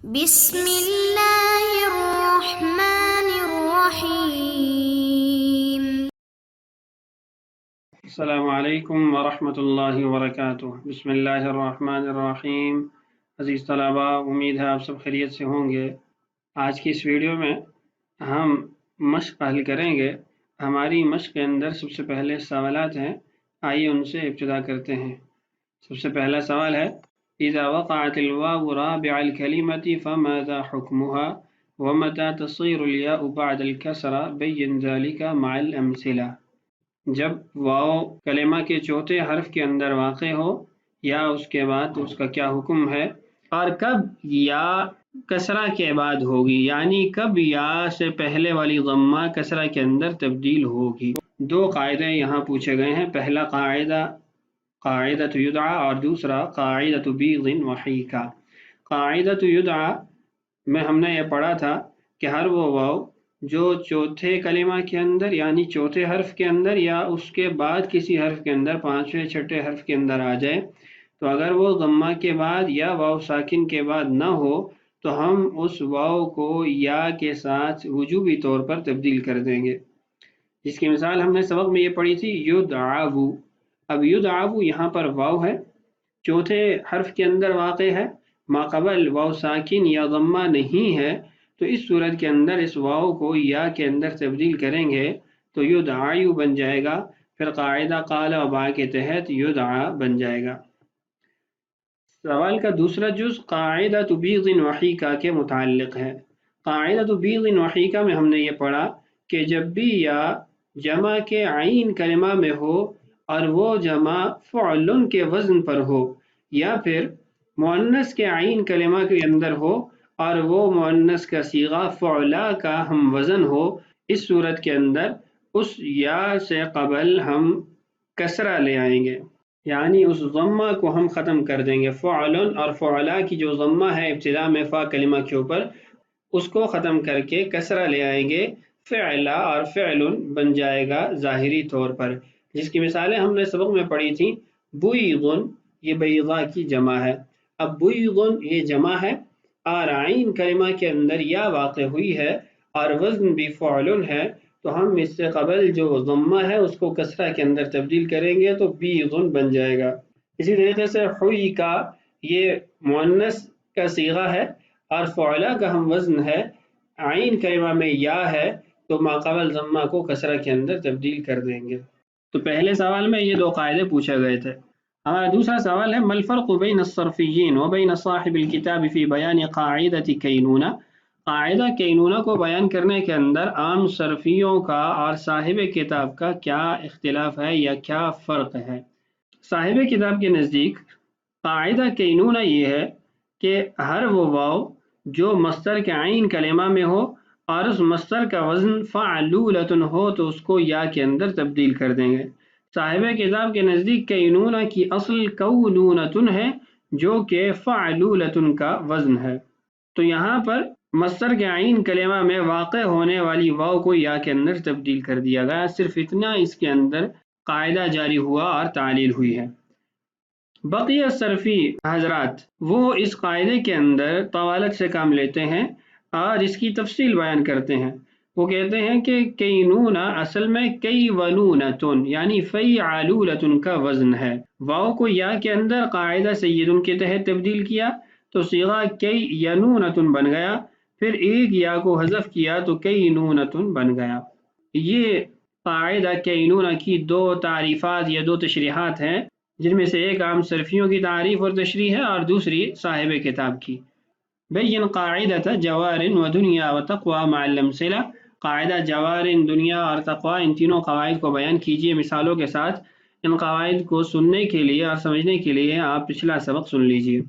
بسم اللہ الرحمن الرحیم۔ السلام علیکم ورحمۃ اللہ وبرکاتہ۔ بسم اللہ الرحمن الرحیم۔ عزیز طلباء، امید ہے آپ سب خیریت سے ہوں گے۔ آج کی اس ویڈیو میں ہم مشق حل کریں گے۔ ہماری مشق کے اندر سب سے پہلے سوالات ہیں، آئیے ان سے ابتدا کرتے ہیں۔ سب سے پہلا سوال ہے اذا وقعت الواو رابع الكلمة فماذا حكمها ومتى تصير الياء بعد الكسرة بين ذلك مع الامثلة۔ جب واو کلمہ کے چوتھے حرف کے اندر واقع ہو یا اس کے بعد اس کا کیا حکم ہے، اور کب یا کسرہ کے بعد ہوگی، یعنی کب یا سے پہلے والی ضمہ کسرہ کے اندر تبدیل ہوگی۔ دو قاعدے یہاں پوچھے گئے ہیں، پہلا قاعدہ قاعدۃ یدعا اور دوسرا قاعدۃ بیغ وحیکا۔ قاعدۃ یدعا میں ہم نے یہ پڑھا تھا کہ ہر وہ واو جو چوتھے کلمہ کے اندر یعنی چوتھے حرف کے اندر یا اس کے بعد کسی حرف کے اندر پانچویں چھٹے حرف کے اندر آ جائے، تو اگر وہ ضمہ کے بعد یا واو ساکن کے بعد نہ ہو تو ہم اس واو کو یا کے ساتھ وجوبی طور پر تبدیل کر دیں گے، جس کی مثال ہم نے سبق میں یہ پڑھی تھی یدعو۔ اب یدعو یہاں پر واو ہے، چوتھے حرف کے اندر واقع ہے، ماقبل واو ساکن یا ضمہ نہیں ہے، تو اس صورت کے اندر اس واو کو یا کے اندر تبدیل کریں گے تو یدعو بن جائے گا، پھر قاعدہ قال و با کے تحت یدعا بن جائے گا۔ سوال کا دوسرا جز قاعدۃ بیغ وحیکا کے متعلق ہے۔ قاعدۃ بیغ وحیکا میں ہم نے یہ پڑھا کہ جب بھی یا جمع کے عین کلمہ میں ہو اور وہ جمع فعل کے وزن پر ہو، یا پھر مؤنث کے عین کلمہ کے اندر ہو اور وہ مؤنث کا صیغہ فعلا کا ہم وزن ہو، اس صورت کے اندر اس یا سے قبل ہم کسرہ لے آئیں گے، یعنی اس ضمہ کو ہم ختم کر دیں گے۔ فعل اور فعلا کی جو ضمہ ہے ابتدا میں فا کلمہ کے اوپر، اس کو ختم کر کے کسرہ لے آئیں گے، فعلا اور فعل بن جائے گا ظاہری طور پر، جس کی مثالیں ہم نے سبق میں پڑھی تھیں۔ بیضن یہ بیضا کی جمع ہے، اب بیضن یہ جمع ہے اور عین کلمہ کے اندر یا واقع ہوئی ہے اور وزن بھی فعل ہے، تو ہم اس سے قبل جو ضمہ ہے اس کو کسرہ کے اندر تبدیل کریں گے تو بیضن بن جائے گا۔ اسی طریقے سے حیکا یہ مؤنث کا صیغہ ہے اور فعلا کا ہم وزن ہے، عین کلمہ میں یا ہے تو ماقبل ضمہ کو کسرہ کے اندر تبدیل کر دیں گے۔ تو پہلے سوال میں یہ دو قاعدے پوچھے گئے تھے۔ ہمارا دوسرا سوال ہے ما الفرق بین الصرفیین و بین صاحب الکتاب فی بیان قاعدۃ کینونہ۔ قاعدہ کینونہ کو بیان کرنے کے اندر عام صرفیوں کا اور صاحب کتاب کا کیا اختلاف ہے یا کیا فرق ہے؟ صاحب کتاب کے نزدیک قاعدہ کینونہ یہ ہے کہ ہر وہ واو جو مصدر کے عین کلمہ میں ہو اور اس مصدر کا وزن فعلولۃ ہو تو اس کو یا کے اندر تبدیل کر دیں گے۔ صاحب کتاب کے نزدیک کینونہ کی اصل کونونۃ ہے جو کہ فعلولۃ کا وزن ہے، تو یہاں پر مصدر کے عین کلمہ میں واقع ہونے والی واو کو یا کے اندر تبدیل کر دیا گیا، صرف اتنا اس کے اندر قاعدہ جاری ہوا اور تعلیل ہوئی ہے۔ بقیہ صرفی حضرات وہ اس قاعدے کے اندر طوالت سے کام لیتے ہیں اور اس کی تفصیل بیان کرتے ہیں۔ وہ کہتے ہیں کہ کینونہ اصل میں کئی ونونتن یعنی فیعلولتن کا وزن ہے، واو کو یا کے اندر قاعدہ سیدن کے تحت تبدیل کیا تو صیغہ کئی ینونتن بن گیا، پھر ایک یا کو حذف کیا تو کئی نونتن بن گیا۔ یہ قاعدہ کینونہ کی دو تعریفات یا دو تشریحات ہیں، جن میں سے ایک عام صرفیوں کی تعریف اور تشریح ہے اور دوسری صاحب کتاب کی۔ بین قاعدۃ جوار و دنیا و تقوی مع الامثلہ۔ قاعدہ جوار، دنیا اور تقوی، ان تینوں قواعد کو بیان کیجیے مثالوں کے ساتھ۔ ان قواعد کو سننے کے لیے اور سمجھنے کے لیے آپ پچھلا سبق سن لیجیے۔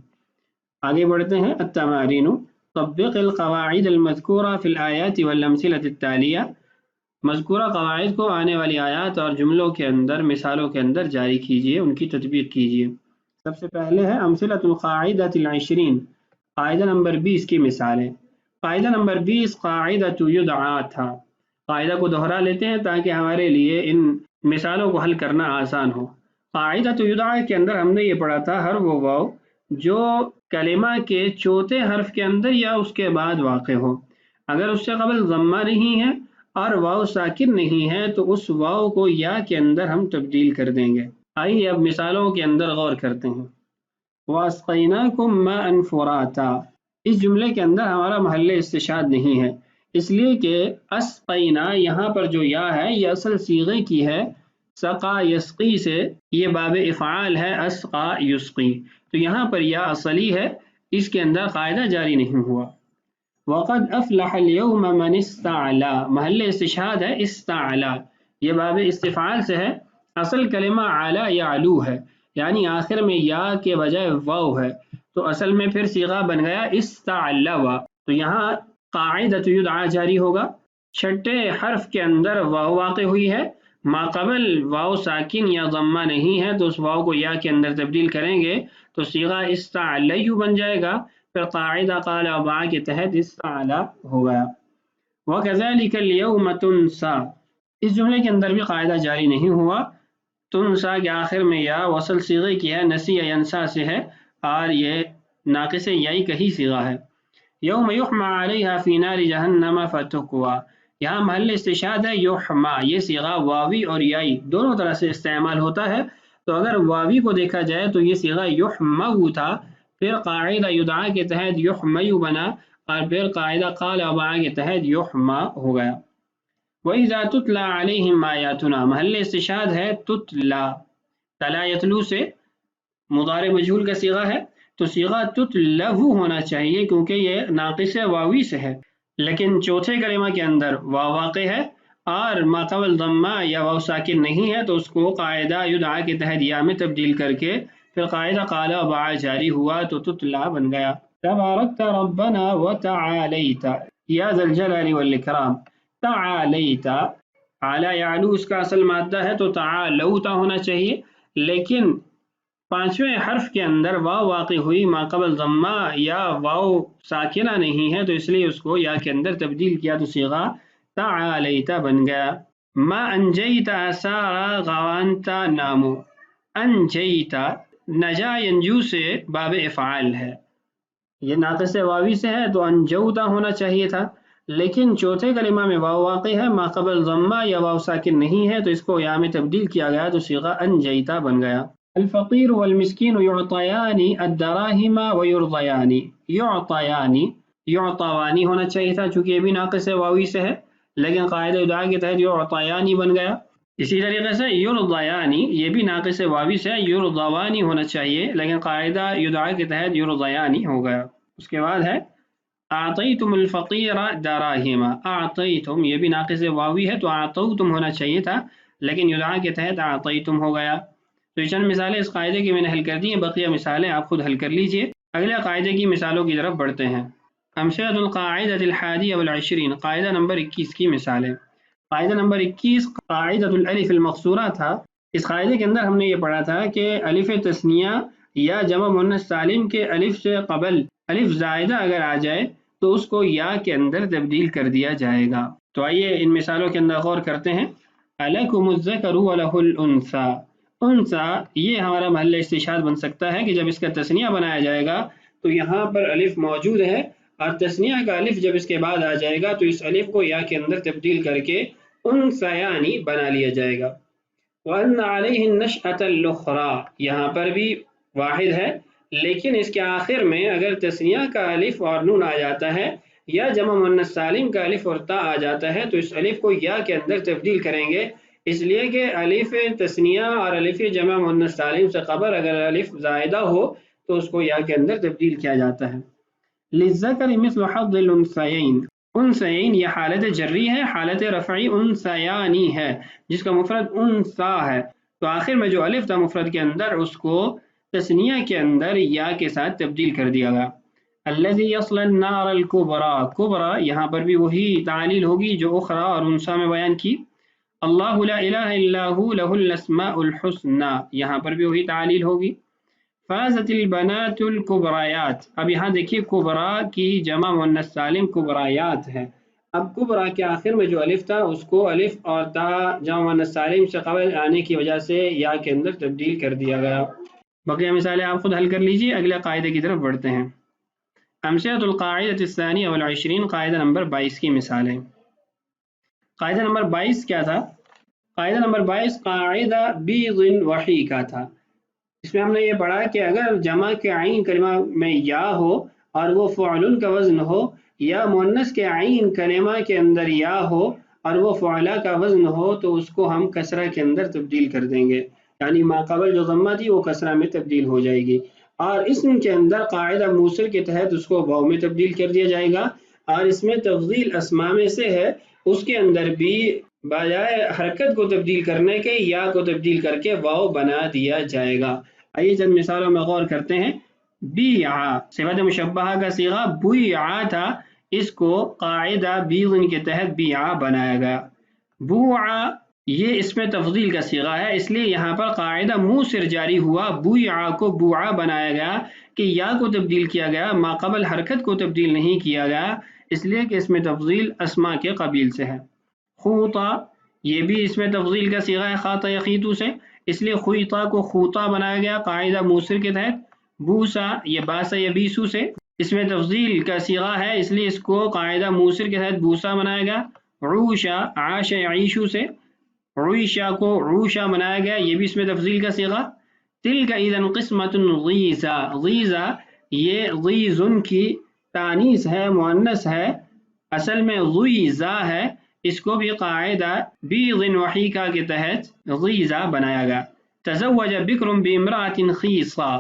آگے بڑھتے ہیں۔ التمارین طبق القواعد المذکورہ فی الآیات والامثلۃ التالیہ۔ مذکورہ قواعد کو آنے والی آیات اور جملوں کے اندر مثالوں کے اندر جاری کیجیے، ان کی تطبیق کیجیے۔ سب سے پہلے ہے امثلۃ القاعدۃ العشرین، قاعدہ نمبر 20 کی مثالیں۔ قاعدہ نمبر 20 قاعدۃ یدعا تھا۔ قاعدہ کو دہرا لیتے ہیں تاکہ ہمارے لیے ان مثالوں کو حل کرنا آسان ہو۔ قاعدۃ یدعا کے اندر ہم نے یہ پڑھا تھا ہر وہ واو جو کلمہ کے چوتھے حرف کے اندر یا اس کے بعد واقع ہو. اگر اس سے قبل ضمہ نہیں ہے اور واو ساکن نہیں ہے تو اس واو کو یا کے اندر ہم تبدیل کر دیں گے. آئیے اب مثالوں کے اندر غور کرتے ہیں. وَأَسْقَيْنَاكُمْ مَاءً فُرَاتًا، اس جملے کے اندر ہمارا محل استشہاد نہیں ہے، اس لیے کہ اسقینا یہاں پر جو یا ہے یہ اصل صیغے کی ہے، سقا یسقی سے یہ باب افعال ہے، اسقا یسقی، تو یہاں پر یا اصلی ہے، اس کے اندر قاعدہ جاری نہیں ہوا. وَقَدْ أَفْلَحَ الْيَوْمَ مَنِ اسْتَعْلَى، محل استشہاد ہے استعلا، یہ باب استفعال سے ہے، اصل کلمہ علا یعلو ہے، یعنی آخر میں یا کے بجائے واو ہے، تو اصل میں پھر صیغہ بن گیا استعلوا، تو یہاں قاعدۃ یدعا جاری ہوگا. چھٹے حرف کے اندر واو واقع ہوئی ہے، ما قبل واو ساکن یا ضمہ نہیں ہے تو اس واو کو یا کے اندر تبدیل کریں گے تو صیغہ استعلیو بن جائے گا، پھر قاعدہ قال ابا کے تحت استعلا ہو گیا. وَكَذَلِكَ الْيَوْمَ تُنْسَى، اس جملے کے اندر بھی قاعدہ جاری نہیں ہوا. تنسا کے آخر میں یا وصل صیغے کی ہے، نسی ینسا سے ہے اور یہ ناقص یائی کا ہی صیغہ ہے. یوم یحمى علیہا فی نار جہنم فتقوا، یہاں محل استشہاد ہے یحمى، یہ صیغہ واوی اور یائی دونوں طرح سے استعمال ہوتا ہے، تو اگر واوی کو دیکھا جائے تو یہ صیغہ یحمى تھا، پھر قاعدہ یدعا کے تحت یحمى بنا اور پھر قاعدہ قال ابا کے تحت یحمى ہو گیا. وَإِذَا تُتْلَى عَلَيْهِمْ آيَاتُنَا، محل استشہاد ہے تتلا، تلا یتلو سے مضارع مجہول کا صیغہ ہے، تو صیغہ تتلو ہونا چاہیے کیونکہ یہ ناقص واوی سے ہے، لیکن چوتھے کلمہ کے اندر واو واقع ہے اور ما قبل ضمہ یا واو ساکن نہیں ہے تو اس کو قاعدہ یدعا کے تحت یا میں تبدیل کر کے پھر قاعدہ قال ابا جاری ہوا تو تتلا بن گیا. تبارکت ربنا وتعالیت یا ذا الجلال والاکرام، تعالیت، اعلی یعلو اس کا اصل مادہ ہے تو تعالوتا ہونا چاہیے، لیکن پانچویں حرف کے اندر واو واقع ہوئی، ما قبل ضمہ یا واو ساکنہ نہیں ہے تو اس لیے اس کو یا کے اندر تبدیل کیا تو صیغہ تعالیتا بن گیا. ما انجیت اسارا غوانتا نامو، انجیتا نجا ینجو سے باب افعال ہے، یہ ناقص واوی سے ہے تو انجوتا ہونا چاہیے تھا، لیکن چوتھے کلمہ میں واو واقع ہے، ما قبل ضمہ یا واو ساکن نہیں ہے تو اس کو یا میں تبدیل کیا گیا تو صیغہ انجیتا بن گیا. الفقیر والمسکین یعطیان الدراہم ویرضیان، یعطیان یعطوانی ہونا چاہیے تھا چونکہ یہ بھی ناقص واوی سے ہے، لیکن قاعدہ یدعا کے تحت یعطیان بن گیا. اسی طریقے سے یرضیان یہ بھی ناقص واوی سے ہے، یرضوانی ہونا چاہیے لیکن قاعدہ یدعا کے تحت یرضیان ہو گیا. اس کے بعد ہے اعطیتم الفقیر دراہم، اعطیتم یہ بھی ناقص واوی ہے تو اعطوتم ہونا چاہیے تھا لیکن یدعا کے تحت اعطیتم ہو گیا. تو یہ چند مثالیں اس قاعدے کی میں نے حل کر دی ہیں، بقیہ مثالیں آپ خود حل کر لیجئے. اگلے قاعدے کی مثالوں کی طرف بڑھتے ہیں. امثلۃ القاعدۃ الحادیہ والعشرین، قاعدہ نمبر 21 کی مثالیں. قاعدہ نمبر 21 قاعدۃ الالف المقصورہ تھا. اس قاعدے کے اندر ہم نے یہ پڑھا تھا کہ الف تثنیہ یا جمع مؤنث سالم کے الف سے قبل الف زائدہ اگر آ جائے تو اس کو یا کے اندر تبدیل کر دیا جائے گا. تو آئیے ان مثالوں کے اندر غور کرتے ہیں. الکم الذکر ولہ الانثی، انثی یہ ہمارا محل استشہاد بن سکتا ہے کہ جب اس کا تثنیہ بنایا جائے گا تو یہاں پر الف موجود ہے اور تثنیہ کا الف جب اس کے بعد آ جائے گا تو اس الف کو یا کے اندر تبدیل کر کے انثیانی بنا لیا جائے گا. وَأَنَّ عَلَيْهِ النَّشْأَةَ الْأُخْرَى یہاں پر بھی واحد ہے، لیکن اس کے آخر میں اگر تثنیہ کا الف اور نون آ جاتا ہے یا جمع مؤنث سالم کا الف اور تا آ جاتا ہے تو اس الف کو یا کے اندر تبدیل کریں گے، اس لیے کہ الف تثنیہ اور الف جمع مؤنث سالم سے قبل اگر الف زائدہ ہو تو اس کو یا کے اندر تبدیل کیا جاتا ہے. للذکر مثل حظ الانثیین، انثیین یہ حالت جری ہے، حالت رفعی انثیانی ہے جس کا مفرد انثا ہے، تو آخر میں جو الف تھا مفرد کے اندر اس کو تثنیہ کے اندر یا کے ساتھ تبدیل کر دیا گیا. الذی یصلی النار الکبریٰ، کبریٰ یہاں پر بھی وہی تعلیل ہوگی جو اخرى اور انثیٰ میں بیان کی. اللہ لا الہ الا ہو لہ الاسماء الحسنى یہاں پر بھی وہی تعلیل ہوگی. فازت البنات الکبریات، اب یہاں دیکھیے کبریٰ کی جمع مؤنث سالم کبریات ہے، اب کبریٰ کے آخر میں جو الف تھا اس کو الف اور تا جمع مؤنث سالم سے قبل آنے کی وجہ سے یا کے اندر تبدیل کر دیا گیا. بقیہ مثالیں آپ خود حل کر لیجیے، اگلے قاعدے کی طرف بڑھتے ہیں۔ امثلۃ القاعدۃ الثانیہ والعشرین، قاعدہ نمبر 22 کی مثالیں۔ قاعدہ نمبر 22 کیا تھا؟ قاعدہ نمبر 22 قاعدہ بیض وحی کا تھا۔ اس میں ہم نے یہ پڑھا کہ اگر جمع کے عین کلمہ میں یا ہو اور وہ فعل کا وزن ہو، یا مؤنث کے عین کلمہ کے اندر یا ہو اور وہ فعلا کا وزن ہو، تو اس کو ہم کسرہ کے اندر تبدیل کر دیں گے، یعنی ما قبل جو ضمہ تھی وہ کسرہ میں تبدیل ہو جائے گی، اور اسم کے اندر قاعدہ موصل کے تحت اس کو واو میں تبدیل کر دیا جائے گا، اور اس میں تفضیل اسماء میں سے ہے، اس کے اندر بھی بجائے حرکت کو تبدیل کرنے کے یا کو تبدیل کر کے واو بنا دیا جائے گا۔ آئیے چند مثالوں میں غور کرتے ہیں۔ بیع صفت مشبہہ کا صیغہ بیع تھا، اس کو قاعدہ بیض کے تحت بیع بنایا گیا۔ بوع یہ اس میں تفضیل کا صیغہ ہے، اس لیے یہاں پر قاعدہ موصر جاری ہوا، بوع کو بوع بنایا گیا کہ یا کو تبدیل کیا گیا، ما قبل حرکت کو تبدیل نہیں کیا گیا، اس لیے کہ اس میں تفضیل اسماء کے قبیل سے ہے۔ خوطا یہ بھی اس میں تفضیل کا صیغہ ہے، خاطا یخیطو سے، اس لیے خویطا کو خوطا بنایا گیا قاعدہ موصر کے تحت۔ بوسا یہ باسا یبیسو سے، اس میں تفضیل کا صیغہ ہے، اس لیے اس کو قاعدہ موصر کے تحت بوسا بنایا گیا۔ عوشا عاش یعیشو سے، عویشا کو عوشا بنایا گیا، یہ بھی اس میں تفضیل کا صیغہ۔ تلک اذن قسمۃ ضیزا، ضیزا یہ ضیزن کی تانیث ہے، مؤنث ہے، اصل میں ضیزا ہے، اس کو بھی قاعدہ بیض وحیکا کے تحت غیزہ بنایا گیا۔ تزوج بکر بامرأۃ خیصہ،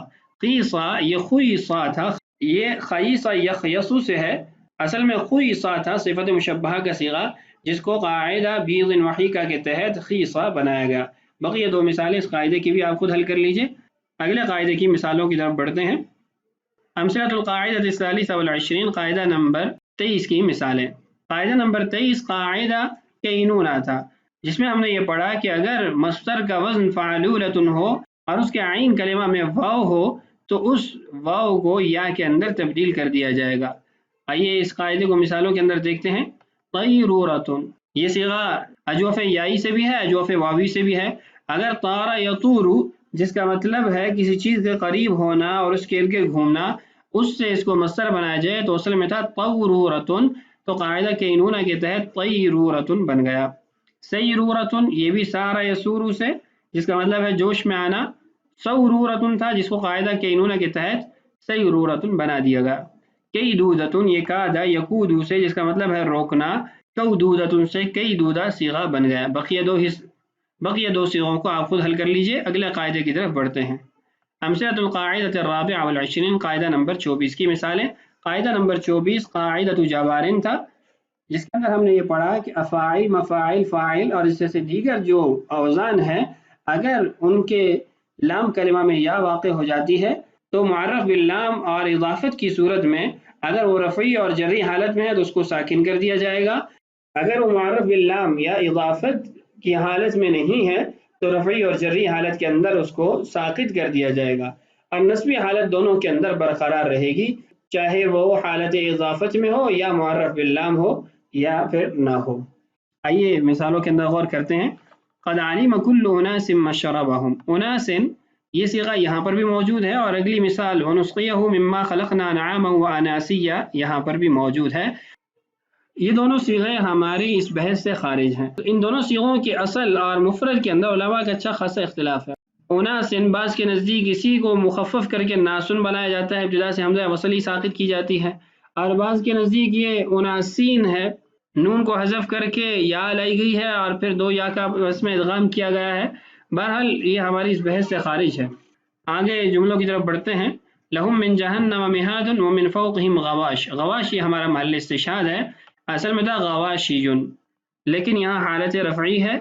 خیصہ یہ خویصہ تھا، یہ خیصہ یخیصو سے ہے، اصل میں خویصہ تھا، صفت مشبہہ کا صیغہ، جس کو قاعدہ بیض وحیکا کے تحت خیصہ بنایا گیا۔ بقیہ دو مثالیں اس قاعدے کی بھی آپ خود حل کر لیجئے۔ اگلے قاعدے کی مثالوں کی طرف بڑھتے ہیں۔ امثلۃ القاعدۃ الثالثہ والعشرین، قاعدہ نمبر 23 کی مثالیں۔ قاعدہ نمبر 23 قاعدہ کینونہ تھا، جس میں ہم نے یہ پڑھا کہ اگر مصدر کا وزن فعلولۃ ہو اور اس کے عین کلمہ میں واو ہو تو اس واو کو یا کے اندر تبدیل کر دیا جائے گا۔ آئیے اس قاعدے کو مثالوں کے اندر دیکھتے ہیں۔ طیرورۃ یہ صیغہ اجوف یائی سے بھی ہے، اجوف واوی سے بھی ہے۔ اگر طار یطور جس کا مطلب ہے کسی چیز کے قریب ہونا اور اس کے ارد گرد گھومنا، اس سے اس کو مصدر بنایا جائے تو اصل میں تھا طورورۃ، تو قاعدہ کینونہ کے تحت طیرورۃ بن گیا۔ سیرورۃ یہ بھی سارا یسورو سے، جس کا مطلب ہے جوش میں آنا، سورورۃ تھا جس کو قاعدہ کینونہ کے تحت سیرورۃ بنا دیا گیا۔ کیدودۃ یہ کادا یکودو سے، جس کا مطلب ہے روکنا، کودودۃ سے کیدودہ صیغہ بن گیا۔ بقیہ دو صیغوں کو آپ خود حل کر لیجئے، اگلے قاعدے کی طرف بڑھتے ہیں۔ امثلۃ القاعدۃ الرابعہ والعشرین، قاعدہ نمبر 24 کی مثالیں۔ قاعدہ نمبر 24 قاعدۃ جبارن تھا، جس کے اندر ہم نے یہ پڑھا کہ افاعل، مفاعل، فاعل اور اس سے دیگر جو اوزان ہیں، اگر ان کے لام کلمہ میں یا واقع ہو جاتی ہے تو معرف باللام اور اضافت کی صورت میں اگر وہ رفعی اور جری حالت میں ہے تو اس کو ساکن کر دیا جائے گا، اگر وہ معرف باللام یا اضافت کی حالت میں نہیں ہے تو رفعی اور جری حالت کے اندر اس کو ساکت کر دیا جائے گا، اور نصبی حالت دونوں کے اندر برقرار رہے گی، چاہے وہ حالت اضافت میں ہو یا معرف باللام ہو یا پھر نہ ہو۔ آئیے مثالوں کے اندر غور کرتے ہیں۔ قد علم کل اناس مشربہم، اناس یہ صیغہ یہاں پر بھی موجود ہے، اور اگلی مثال ونسقیہ مما خلقنا انعاما واناسیا یہاں پر بھی موجود ہے۔ یہ دونوں صیغے ہماری اس بحث سے خارج ہیں۔ ان دونوں صیغوں کی اصل اور مفرد کے اندر علماء کا اچھا خاصا اختلاف ہے۔ اناسن بعض کے نزدیک اسی کو مخفف کر کے ناسن بنایا جاتا ہے، ابتدا سے حمزہ وصلی ساقط کی جاتی ہے، اور بعض کے نزدیک یہ اناسین ہے، نون کو حذف کر کے یا لائی گئی ہے اور پھر دو یا کا اس میں ادغام کیا گیا ہے۔ بہرحال یہ ہماری اس بحث سے خارج ہے۔ آگے جملوں کی طرف بڑھتے ہیں۔ لہم من جہنم مہاد ومن فوقہم غواش، غواش یہ ہمارا محل استشہاد ہے، اصل میں تھا غواشی، لیکن یہاں حالت رفعی ہے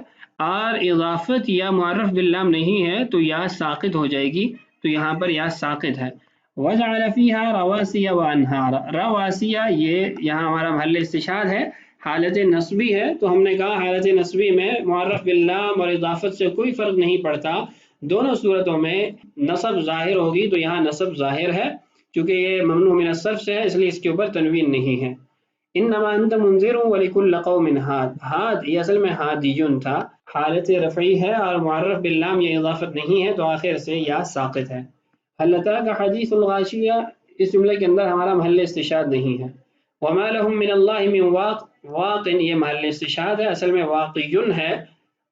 اور اضافت یا معرف باللام نہیں ہے تو یا ساقط ہو جائے گی، تو یہاں پر یا ساقط ہے۔ وجعل فیہا رواسیہ وانہارا، رواسیہ یہ یہاں ہمارا محل استشہاد ہے، حالت نصبی ہے، تو ہم نے کہا حالت نصبی میں معرف باللام اور اضافت سے کوئی فرق نہیں پڑتا، دونوں صورتوں میں نصب ظاہر ہوگی، تو یہاں نصب ظاہر ہے، چونکہ یہ ممنوع من الصرف سے ہے اس لیے اس کے اوپر تنوین نہیں ہے۔ انما انت منذر ولکل قوم ہاد، ہاد یہ اصل میں ہادیون تھا، حالت رفعی ہے اور معرف باللام یہ اضافت نہیں ہے تو آخر سے یا ساقط ہے۔ هل أتاك حديث الغاشية، اس جملے کے اندر ہمارا محل استشہاد نہیں ہے. وما لهم من اللہ من واق، واق یہ محل استشہاد ہے، اصل میں واقعن ہے،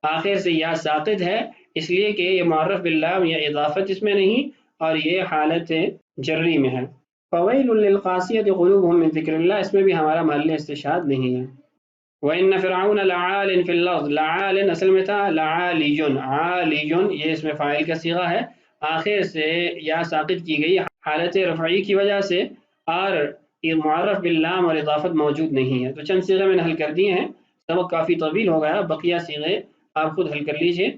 آخر سے یا ساقط ہے، اس لیے کہ یہ معرف باللام یا اضافت اس میں نہیں اور یہ حالت جری میں ہے. فویل للقاسیۃ قلوبهم من ذکر اللہ، اس میں بھی ہمارا محل استشہاد نہیں ہے. وَإِنَّ فِرْعَوْنَ لَعَالٍ فِي الْأَرْضِ، لَعَالٍ اصل میں تھا لَعَالِيٌ، عَالِيٌ یہ اس میں فاعل کا صیغہ ہے، آخر سے یا ساقط کی گئی حالت رفعی کی وجہ سے، اور یہ معرف باللام اور اضافت موجود نہیں ہے. تو چند صیغے میں نے حل کر دیے ہیں، سبق کافی طویل ہو گیا، بقیہ صیغے آپ خود حل کر لیجئے.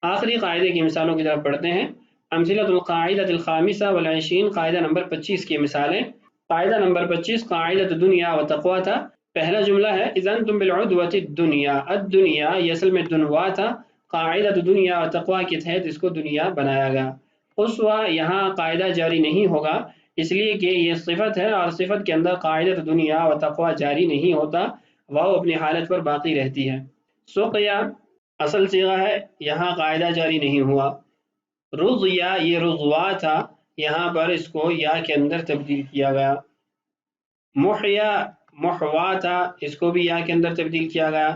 آخری قاعدے کی مثالوں کی طرف پڑھتے ہیں. امثلۃ القاعدۃ الخامسہ والعشرین، قاعدہ نمبر 25 کی مثالیں. قاعدہ نمبر 25 قاعدۃ دنیا و تقویٰ تھا. پہلا جملہ ہے اذا انتم بالعدوۃ الدنیا، الدنیا یہ اصل میں دنوا تھا، قاعدۃ دنیا و تقویٰ کے تحت اس کو دنیا بنایا گیا. قصویٰ یہاں قاعدہ جاری نہیں ہوگا اس لیے کہ یہ صفت ہے اور صفت کے اندر قاعدۃ دنیا و تقویٰ جاری نہیں ہوتا، واو اپنی حالت پر باقی رہتی ہے. سقیا اصل صیغہ ہے، یہاں قاعدہ جاری نہیں ہوا. رضیا یہ رضوا تھا، یہاں پر اس کو یا کے اندر تبدیل کیا گیا. محیا محوا تھا، اس کو بھی یا کے اندر تبدیل کیا گیا.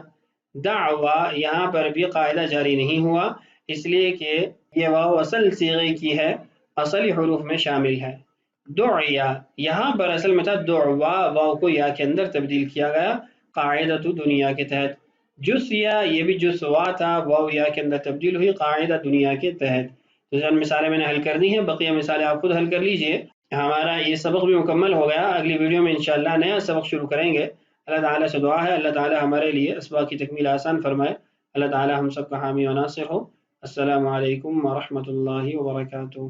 دعوا یہاں پر بھی قاعدہ جاری نہیں ہوا اس لیے کہ یہ واو اصل صیغے کی ہے، اصلی حروف میں شامل ہے. دعیا یہاں پر اصل میں تھا دعوا، واو کو یا کے اندر تبدیل کیا گیا قاعدۃ دنیا کے تحت. جسیا یہ بھی جسوا تھا، واو یا کے اندر تبدیل ہوئی قاعدہ دنیا کے تحت. تو چند مثالیں میں نے حل کر دی ہیں، بقیہ مثالیں آپ خود حل کر لیجئے. ہمارا یہ سبق بھی مکمل ہو گیا، اگلی ویڈیو میں انشاءاللہ نیا سبق شروع کریں گے. اللہ تعالیٰ سے دعا ہے اللہ تعالیٰ ہمارے لیے اسباق کی تکمیل آسان فرمائے. اللہ تعالیٰ ہم سب کا حامی و ناصر ہو. السلام علیکم ورحمۃ اللہ وبرکاتہ.